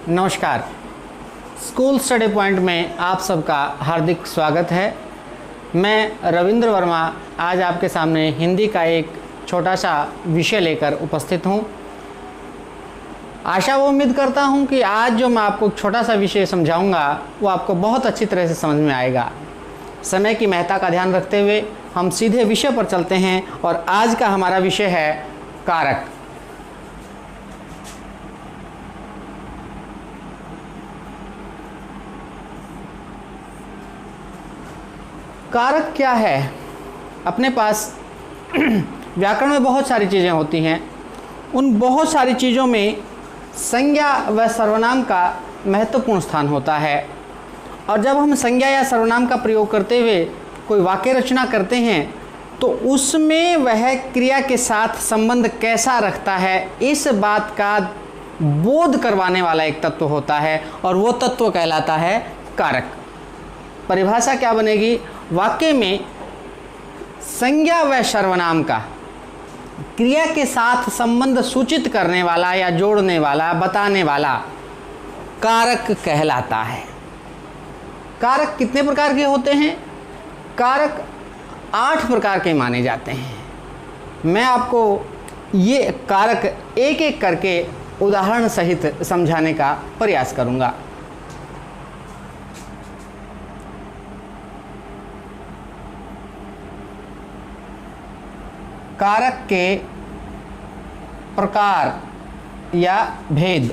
नमस्कार। School study point में आप सबका हार्दिक स्वागत है। मैं रविंद्र वर्मा आज आपके सामने हिंदी का एक छोटा सा विषय लेकर उपस्थित हूँ। आशा व उम्मीद करता हूँ कि आज जो मैं आपको छोटा सा विषय समझाऊंगा वो आपको बहुत अच्छी तरह से समझ में आएगा। समय की महत्ता का ध्यान रखते हुए हम सीधे विषय पर चलते हैं और आज का हमारा विषय है कारक। कारक क्या है? अपने पास व्याकरण में बहुत सारी चीज़ें होती हैं। उन बहुत सारी चीज़ों में संज्ञा व सर्वनाम का महत्वपूर्ण स्थान होता है और जब हम संज्ञा या सर्वनाम का प्रयोग करते हुए कोई वाक्य रचना करते हैं तो उसमें वह क्रिया के साथ संबंध कैसा रखता है, इस बात का बोध करवाने वाला एक तत्व होता है और वो तत्व कहलाता है कारक। परिभाषा क्या बनेगी? वाक्य में संज्ञा व सर्वनाम का क्रिया के साथ संबंध सूचित करने वाला या जोड़ने वाला, बताने वाला कारक कहलाता है। कारक कितने प्रकार के होते हैं? कारक 8 प्रकार के माने जाते हैं। मैं आपको ये कारक एक एक करके उदाहरण सहित समझाने का प्रयास करूंगा। कारक के प्रकार या भेद।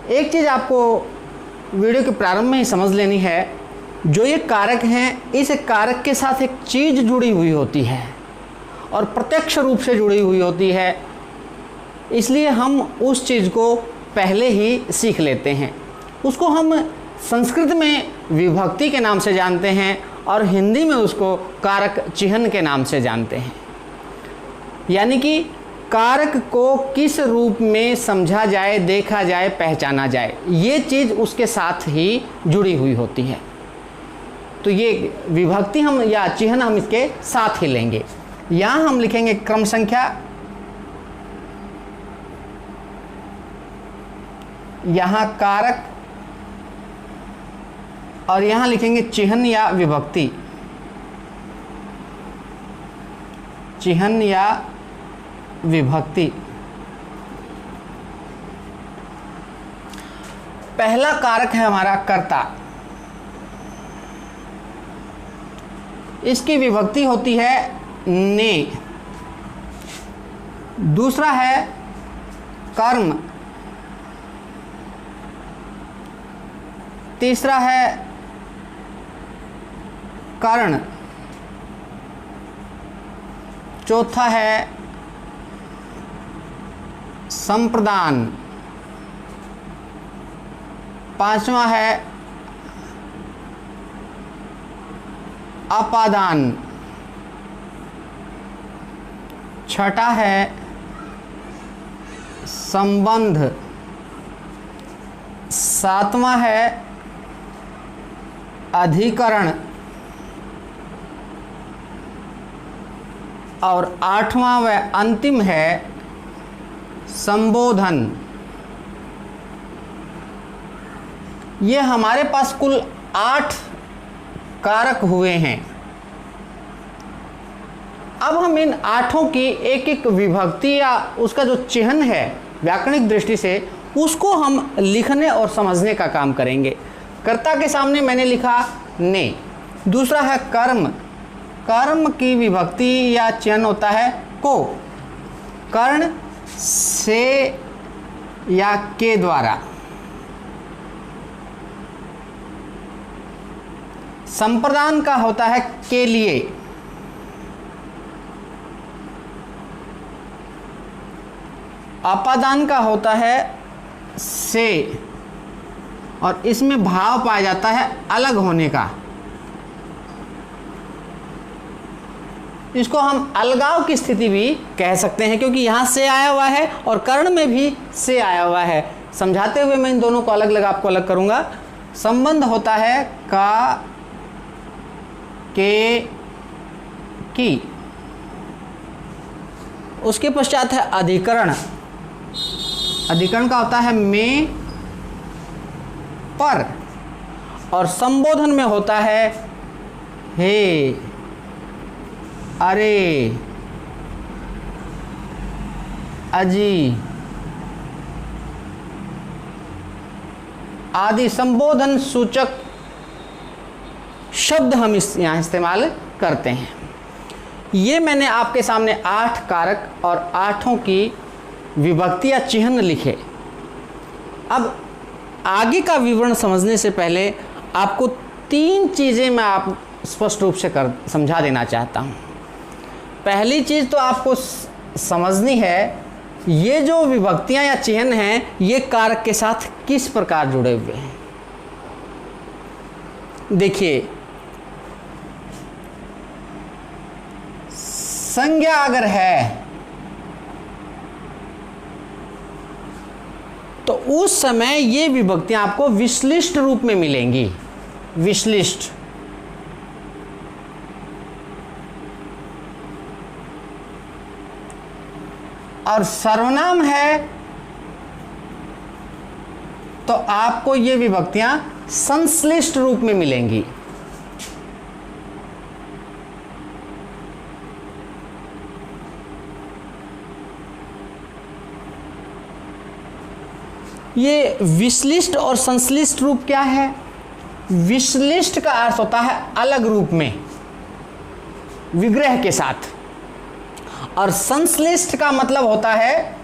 एक चीज़ आपको वीडियो के प्रारंभ में ही समझ लेनी है, जो ये कारक हैं, इस कारक के साथ एक चीज़ जुड़ी हुई होती है और प्रत्यक्ष रूप से जुड़ी हुई होती है, इसलिए हम उस चीज़ को पहले ही सीख लेते हैं। उसको हम संस्कृत में विभक्ति के नाम से जानते हैं और हिंदी में उसको कारक चिह्न के नाम से जानते हैं। यानी कि कारक को किस रूप में समझा जाए, देखा जाए, पहचाना जाए, ये चीज़ उसके साथ ही जुड़ी हुई होती है। तो ये विभक्ति हम या चिह्न हम इसके साथ ही लेंगे। यहाँ हम लिखेंगे क्रम संख्या, यहाँ कारक और यहाँ लिखेंगे चिह्न या विभक्ति। चिह्न या विभक्ति। पहला कारक है हमारा कर्ता। इसकी विभक्ति होती है ने। दूसरा है कर्म। तीसरा है कर्ण। चौथा है संप्रदान। पांचवा है अपादान। छठा है संबंध। सातवां है अधिकरण और आठवां व अंतिम है संबोधन। ये हमारे पास कुल 8 कारक हुए हैं। अब हम इन 8 की एक एक विभक्ति या उसका जो चिह्न है व्याकरणिक दृष्टि से, उसको हम लिखने और समझने का काम करेंगे। कर्ता के सामने मैंने लिखा ने। दूसरा है कर्म। कर्म की विभक्ति या चिह्न होता है को। कर्ण से या के द्वारा। संप्रदान का होता है के लिए। अपादान का होता है से और इसमें भाव पाया जाता है अलग होने का। इसको हम अलगाव की स्थिति भी कह सकते हैं क्योंकि यहाँ से आया हुआ है और कर्ण में भी से आया हुआ है। समझाते हुए मैं इन दोनों को अलग अलग आपको अलग करूँगा। संबंध होता है का, के, की उसके पश्चात है अधिकरण। अधिकरण का होता है में, पर, और संबोधन में होता है हे, अरे, अजी आदि संबोधन सूचक शब्द हम यहाँ इस्तेमाल करते हैं। ये मैंने आपके सामने 8 कारक और 8 की विभक्ति या चिन्ह लिखे। अब आगे का विवरण समझने से पहले आपको 3 चीज़ें मैं आप स्पष्ट रूप से समझा देना चाहता हूँ। पहली चीज़ तो आपको समझनी है, ये जो विभक्तियाँ या चिन्ह हैं ये कारक के साथ किस प्रकार जुड़े हुए हैं। देखिए, संज्ञा अगर है तो उस समय ये विभक्तियां आपको विश्लिष्ट रूप में मिलेंगी। विश्लिष्ट। और सर्वनाम है तो आपको ये विभक्तियां संश्लिष्ट रूप में मिलेंगी। ये विश्लिष्ट और संश्लिष्ट रूप क्या है? विश्लिष्ट का अर्थ होता है अलग रूप में, विग्रह के साथ, और संश्लिष्ट का मतलब होता है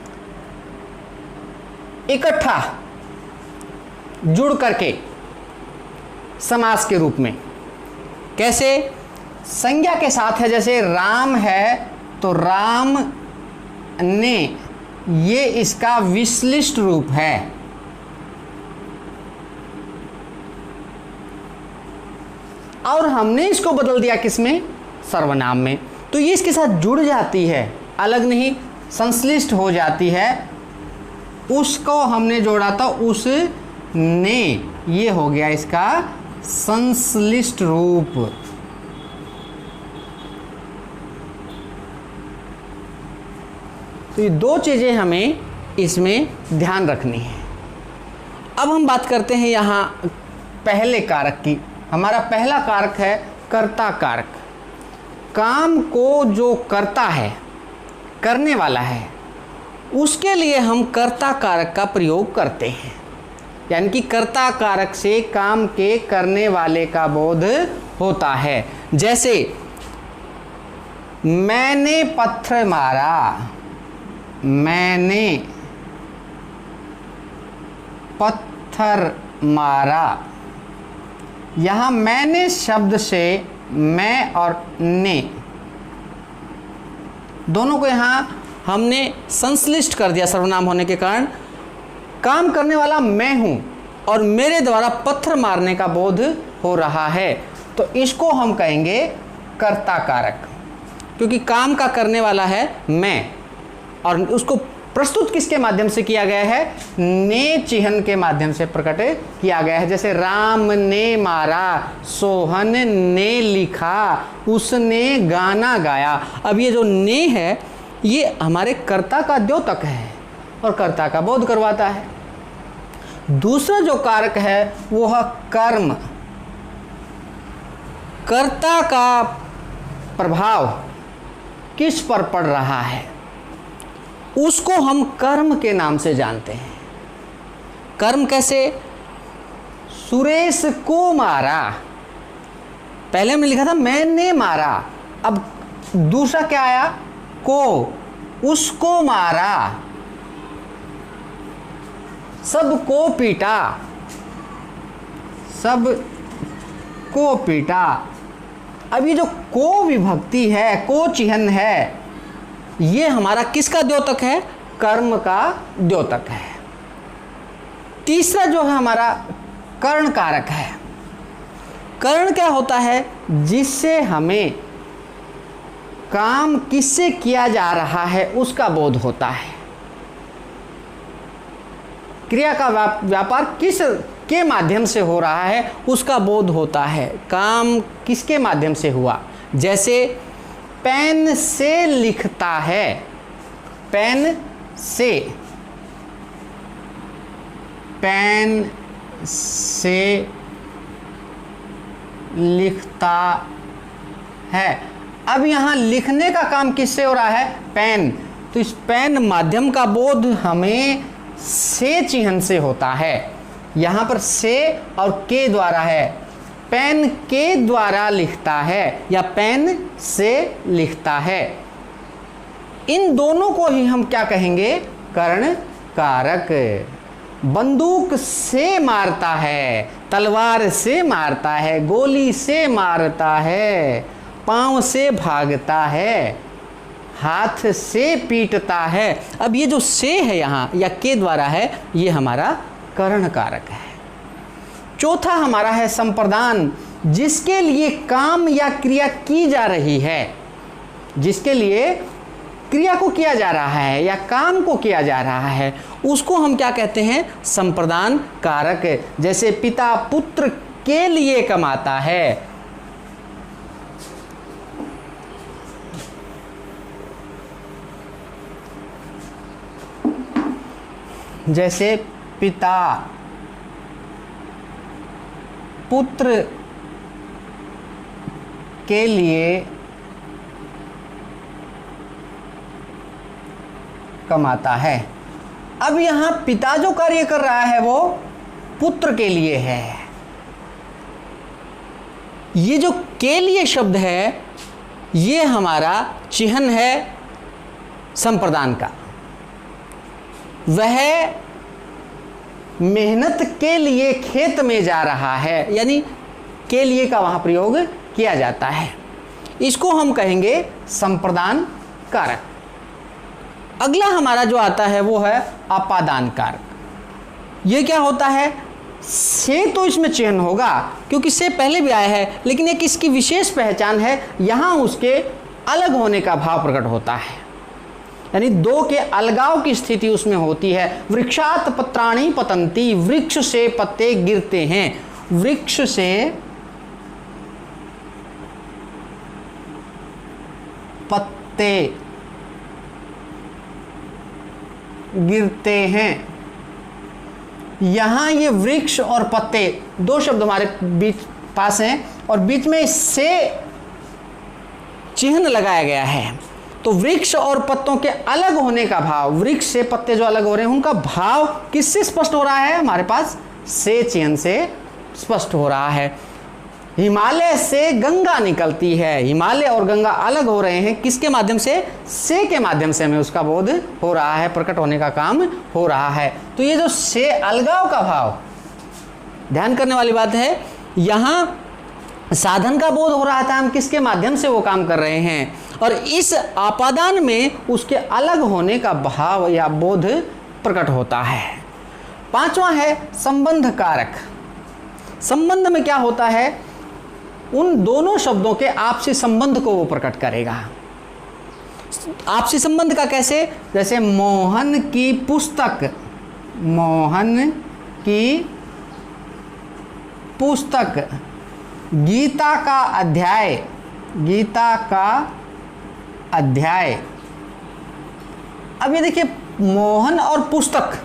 इकट्ठा, जुड़ करके, समास के रूप में। कैसे? संज्ञा के साथ है, जैसे राम है तो राम ने, ये इसका विश्लिष्ट रूप है। और हमने इसको बदल दिया किसमें? सर्वनाम में, तो ये इसके साथ जुड़ जाती है, अलग नहीं, संश्लिष्ट हो जाती है। उसको हमने जोड़ा था उस ने, ये हो गया इसका संश्लिष्ट रूप। तो ये 2 चीज़ें हमें इसमें ध्यान रखनी है। अब हम बात करते हैं यहाँ पहले कारक की। हमारा पहला कारक है कर्ता कारक। काम को जो करता है, करने वाला है, उसके लिए हम कर्ता कारक का प्रयोग करते हैं। यानी कि कर्ता कारक से काम के करने वाले का बोध होता है। जैसे मैंने पत्थर मारा, मैंने पत्थर मारा। यहाँ मैंने शब्द से मैं और ने दोनों को यहाँ हमने संश्लिष्ट कर दिया सर्वनाम होने के कारण। काम करने वाला मैं हूँ और मेरे द्वारा पत्थर मारने का बोध हो रहा है, तो इसको हम कहेंगे कर्ता कारक, क्योंकि काम का करने वाला है मैं, और उसको प्रस्तुत किसके माध्यम से किया गया है? ने चिन्ह के माध्यम से प्रकट किया गया है। जैसे राम ने मारा, सोहन ने लिखा, उसने गाना गाया। अब ये जो ने है ये हमारे कर्ता का द्योतक है और कर्ता का बोध करवाता है। दूसरा जो कारक है वो है कर्म। कर्ता का प्रभाव किस पर पड़ रहा है उसको हम कर्म के नाम से जानते हैं। कर्म कैसे? सुरेश को मारा, पहले हमने लिखा था मैंने मारा, अब दूसरा क्या आया? को, उसको मारा, सबको पीटा, सब को पीटा। अब ये जो को विभक्ति है, को चिन्ह है, ये हमारा किसका द्योतक है? कर्म का द्योतक है। तीसरा जो है हमारा कर्ण कारक है। कर्ण क्या होता है? जिससे हमें काम किससे किया जा रहा है उसका बोध होता है। क्रिया का व्यापार किस के माध्यम से हो रहा है उसका बोध होता है। काम किसके माध्यम से हुआ? जैसे पेन से लिखता है, पेन से लिखता है। अब यहाँ लिखने का काम किससे हो रहा है? पेन। तो इस पेन माध्यम का बोध हमें से चिह्न से होता है। यहाँ पर से और के द्वारा है, पेन के द्वारा लिखता है या पेन से लिखता है। इन दोनों को ही हम क्या कहेंगे? कर्ण कारक। बंदूक से मारता है, तलवार से मारता है, गोली से मारता है, पांव से भागता है, हाथ से पीटता है। अब ये जो से है यहाँ या के द्वारा है, ये हमारा कर्ण कारक है। चौथा हमारा है संप्रदान, जिसके लिए काम या क्रिया की जा रही है, जिसके लिए क्रिया को किया जा रहा है या काम को किया जा रहा है, उसको हम क्या कहते हैं? संप्रदान कारक। जैसे पिता पुत्र के लिए कमाता है, जैसे पिता पुत्र के लिए कमाता है। अब यहां पिता जो कार्य कर रहा है वो पुत्र के लिए है। ये जो के लिए शब्द है, ये हमारा चिह्न है संप्रदान का। वह मेहनत के लिए खेत में जा रहा है, यानी के लिए का वहां प्रयोग किया जाता है। इसको हम कहेंगे संप्रदान कारक। अगला हमारा जो आता है वो है अपादान कारक। ये क्या होता है? से तो इसमें चिह्न होगा क्योंकि से पहले भी आया है, लेकिन एक इसकी विशेष पहचान है, यहाँ उसके अलग होने का भाव प्रकट होता है, यानी दो के अलगाव की स्थिति उसमें होती है। वृक्षात पत्राणि पतंती, वृक्ष से पत्ते गिरते हैं। वृक्ष से पत्ते गिरते हैं। यहां ये वृक्ष और पत्ते दो शब्द हमारे बीच पास हैं और बीच में से चिन्ह लगाया गया है। तो वृक्ष और पत्तों के अलग होने का भाव, वृक्ष से पत्ते जो अलग हो रहे हैं उनका भाव किससे स्पष्ट हो रहा है? हमारे पास से चिन्ह से स्पष्ट हो रहा है। हिमालय से गंगा निकलती है, हिमालय और गंगा अलग हो रहे हैं, किसके माध्यम से के माध्यम से हमें उसका बोध हो रहा है, प्रकट होने का काम हो रहा है। तो ये जो से अलगाव का भाव, ध्यान करने वाली बात है, यहां साधन का बोध हो रहा था, हम किसके माध्यम से वो काम कर रहे हैं, और इस आपादान में उसके अलग होने का भाव या बोध प्रकट होता है। पांचवा है संबंध कारक। संबंध में क्या होता है? उन दोनों शब्दों के आपसी संबंध को वो प्रकट करेगा। आपसी संबंध का कैसे? जैसे मोहन की पुस्तक, मोहन की पुस्तक, गीता का अध्याय, गीता का अध्याय। अब ये देखिए, मोहन और पुस्तक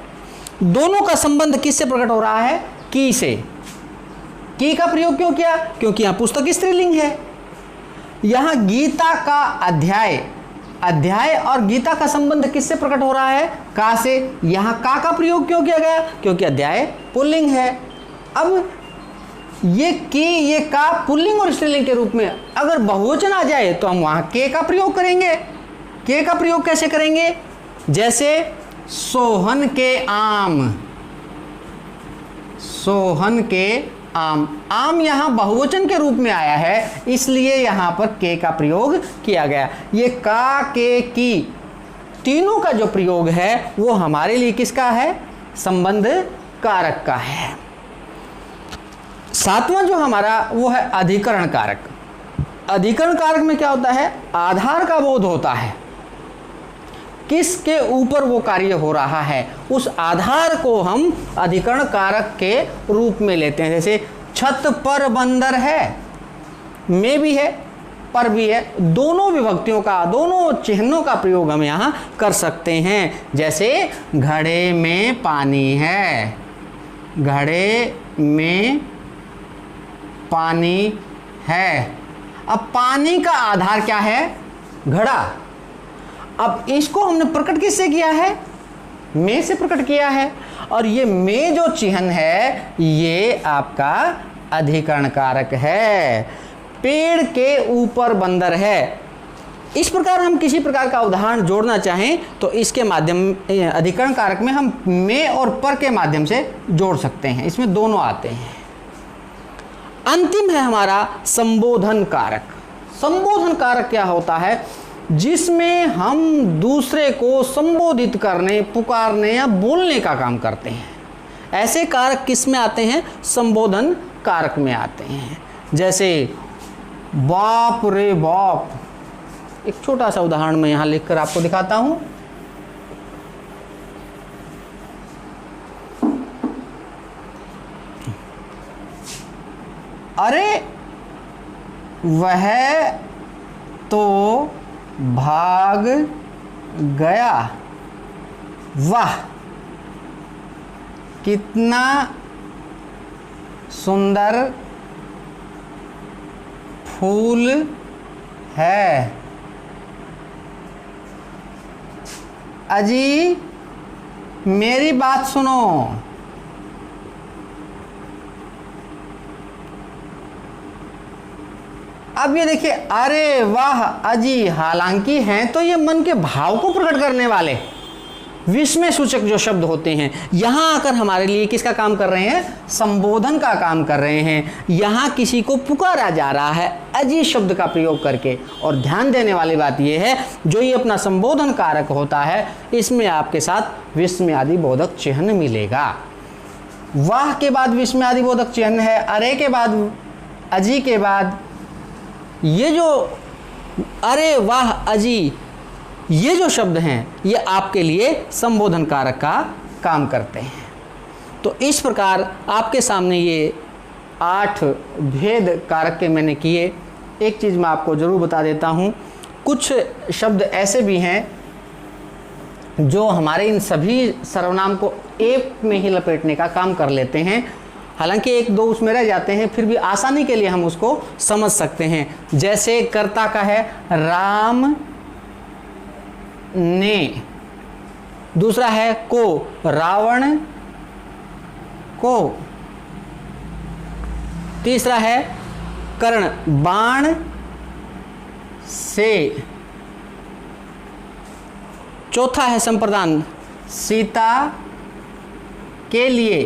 दोनों का संबंध किससे प्रकट हो रहा है? की से। की का प्रयोग क्यों किया? क्योंकि यहां पुस्तक स्त्रीलिंग है। यहां गीता का अध्याय, अध्याय और गीता का संबंध किससे प्रकट हो रहा है? का से। यहां का प्रयोग क्यों किया गया? क्योंकि अध्याय पुल्लिंग है। अब ये की, ये का पुल्लिंग और स्त्रीलिंग के रूप में अगर बहुवचन आ जाए तो हम वहां के का प्रयोग करेंगे। के का प्रयोग कैसे करेंगे? जैसे सोहन के आम, सोहन के आम। आम यहां बहुवचन के रूप में आया है, इसलिए यहां पर के का प्रयोग किया गया। ये का, के, की तीनों का जो प्रयोग है वो हमारे लिए किसका है? संबंध कारक का है। सातवां जो हमारा वो है अधिकरण कारक। अधिकरण कारक में क्या होता है? आधार का बोध होता है, किसके ऊपर वो कार्य हो रहा है, उस आधार को हम अधिकरण कारक के रूप में लेते हैं। जैसे छत पर बंदर है, में भी है, पर भी है, दोनों विभक्तियों का, दोनों चिन्हों का प्रयोग हम यहाँ कर सकते हैं। जैसे घड़े में पानी है, घड़े में पानी है। अब पानी का आधार क्या है? घड़ा। अब इसको हमने प्रकट किससे किया है? में से प्रकट किया है। और ये में जो चिन्ह है ये आपका अधिकरण कारक है। पेड़ के ऊपर बंदर है। इस प्रकार हम किसी प्रकार का उदाहरण जोड़ना चाहें तो इसके माध्यम, अधिकरण कारक में हम में और पर के माध्यम से जोड़ सकते हैं। इसमें दोनों आते हैं। अंतिम है हमारा संबोधन कारक। संबोधन कारक क्या होता है? जिसमें हम दूसरे को संबोधित करने, पुकारने या बोलने का काम करते हैं। ऐसे कारक किस में आते हैं? संबोधन कारक में आते हैं। जैसे बाप रे बाप। एक छोटा सा उदाहरण मैं यहाँ लिखकर आपको दिखाता हूँ। अरे वह तो भाग गया, वाह कितना सुंदर फूल है। अजी मेरी बात सुनो। अब ये देखिए, अरे वाह अजी, हालांकि हैं तो ये मन के भाव को प्रकट करने वाले विस्मय सूचक जो शब्द होते हैं, यहाँ आकर हमारे लिए किसका काम कर रहे हैं? संबोधन का काम कर रहे हैं। यहाँ किसी को पुकारा जा रहा है अजी शब्द का प्रयोग करके। और ध्यान देने वाली बात यह है, जो ये अपना संबोधन कारक होता है इसमें आपके साथ विस्मय आदि बोधक चिन्ह मिलेगा। वाह के बाद विस्मय आदि बोधक चिन्ह है, अरे के बाद, अजी के बाद ये जो अरे वाह अजी, ये जो शब्द हैं ये आपके लिए संबोधन कारक का काम करते हैं। तो इस प्रकार आपके सामने ये 8 भेद कारक के मैंने किए। एक चीज़ मैं आपको ज़रूर बता देता हूँ, कुछ शब्द ऐसे भी हैं जो हमारे इन सभी सर्वनाम को एक में ही लपेटने का काम कर लेते हैं। हालांकि 1-2 उसमें रह जाते हैं, फिर भी आसानी के लिए हम उसको समझ सकते हैं। जैसे कर्ता का है राम ने, दूसरा है को, रावण को, तीसरा है कर्ण, बाण से, चौथा है संप्रदान, सीता के लिए,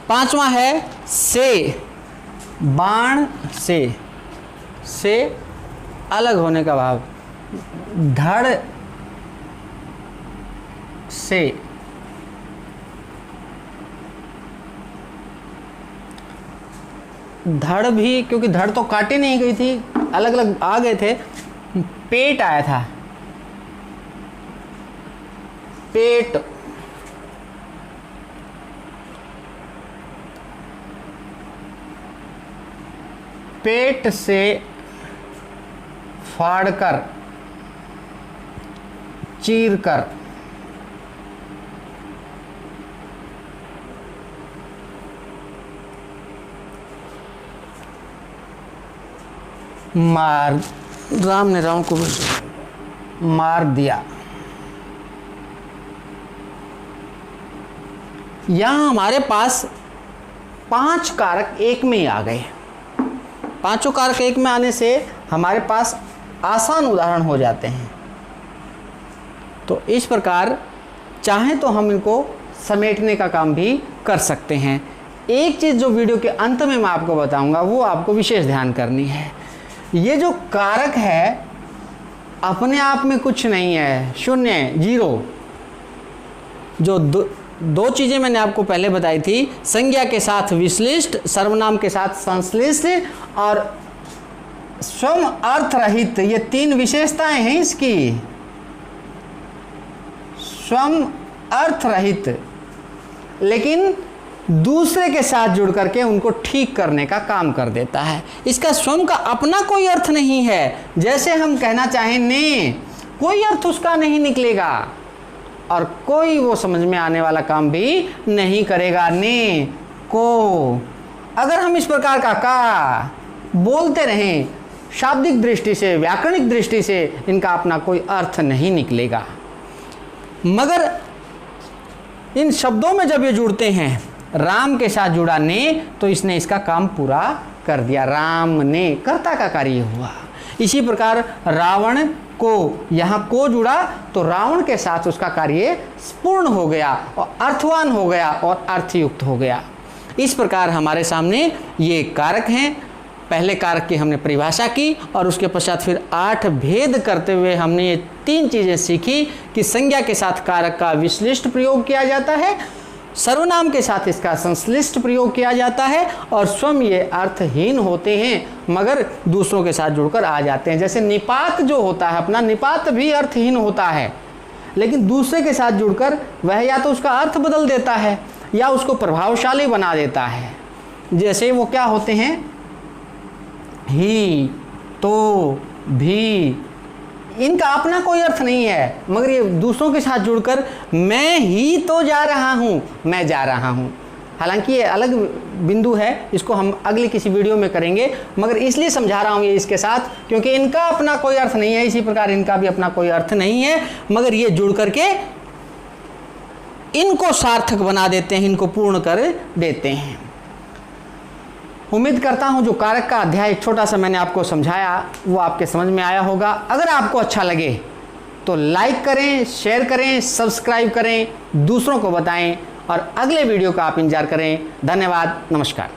पांचवा है से, बाण से अलग होने का भाव, धड़ से, धड़ भी, क्योंकि धड़ तो काटी नहीं गई थी, अलग अलग आ गए थे। पेट आया था, पेट, पेट से फाड़कर, चीरकर, मार, राम ने रावण को मार दिया। यहां हमारे पास 5 कारक एक में ही आ गए। पांचों कारक एक में आने से हमारे पास आसान उदाहरण हो जाते हैं। तो इस प्रकार चाहें तो हम इनको समेटने का काम भी कर सकते हैं। एक चीज़ जो वीडियो के अंत में मैं आपको बताऊंगा वो आपको विशेष ध्यान करनी है। ये जो कारक है अपने आप में कुछ नहीं है, शून्य, जीरो। जो दो चीज़ें मैंने आपको पहले बताई थी, संज्ञा के साथ विश्लिष्ट, सर्वनाम के साथ संश्लिष्ट और स्वम अर्थ रहित, ये 3 विशेषताएं हैं इसकी। स्वम अर्थ रहित, लेकिन दूसरे के साथ जुड़ करके उनको ठीक करने का काम कर देता है। इसका स्वयं का अपना कोई अर्थ नहीं है। जैसे हम कहना चाहें ने, कोई अर्थ उसका नहीं निकलेगा और कोई वो समझ में आने वाला काम भी नहीं करेगा। ने, को, अगर हम इस प्रकार का बोलते रहें, शाब्दिक दृष्टि से, व्याकरणिक दृष्टि से इनका अपना कोई अर्थ नहीं निकलेगा। मगर इन शब्दों में जब ये जुड़ते हैं, राम के साथ जुड़ा ने, तो इसने इसका काम पूरा कर दिया। राम ने, कर्ता का कार्य हुआ। इसी प्रकार रावण को, यहाँ को जुड़ा तो रावण के साथ उसका कार्य पूर्ण हो गया और अर्थवान हो गया और अर्थयुक्त हो गया। इस प्रकार हमारे सामने ये कारक हैं। पहले कारक की हमने परिभाषा की और उसके पश्चात फिर 8 भेद करते हुए हमने ये 3 चीज़ें सीखी कि संज्ञा के साथ कारक का विश्लिष्ट प्रयोग किया जाता है, सर्वनाम के साथ इसका संश्लिष्ट प्रयोग किया जाता है और स्वयं ये अर्थहीन होते हैं मगर दूसरों के साथ जुड़कर आ जाते हैं। जैसे निपात जो होता है अपना, निपात भी अर्थहीन होता है, लेकिन दूसरे के साथ जुड़कर वह या तो उसका अर्थ बदल देता है या उसको प्रभावशाली बना देता है। जैसे वो क्या होते हैं, ही, तो, भी, इनका अपना कोई अर्थ नहीं है मगर ये दूसरों के साथ जुड़कर मैं ही तो जा रहा हूँ, मैं जा रहा हूँ। हालांकि ये अलग बिंदु है, इसको हम अगली किसी वीडियो में करेंगे, मगर इसलिए समझा रहा हूँ ये इसके साथ क्योंकि इनका अपना कोई अर्थ नहीं है। इसी प्रकार इनका भी अपना कोई अर्थ नहीं है मगर ये जुड़ करके इनको सार्थक बना देते हैं, इनको पूर्ण कर देते हैं। उम्मीद करता हूं जो कारक का अध्याय एक छोटा सा मैंने आपको समझाया वो आपके समझ में आया होगा। अगर आपको अच्छा लगे तो लाइक करें, शेयर करें, सब्सक्राइब करें, दूसरों को बताएं और अगले वीडियो का आप इंतजार करें। धन्यवाद, नमस्कार।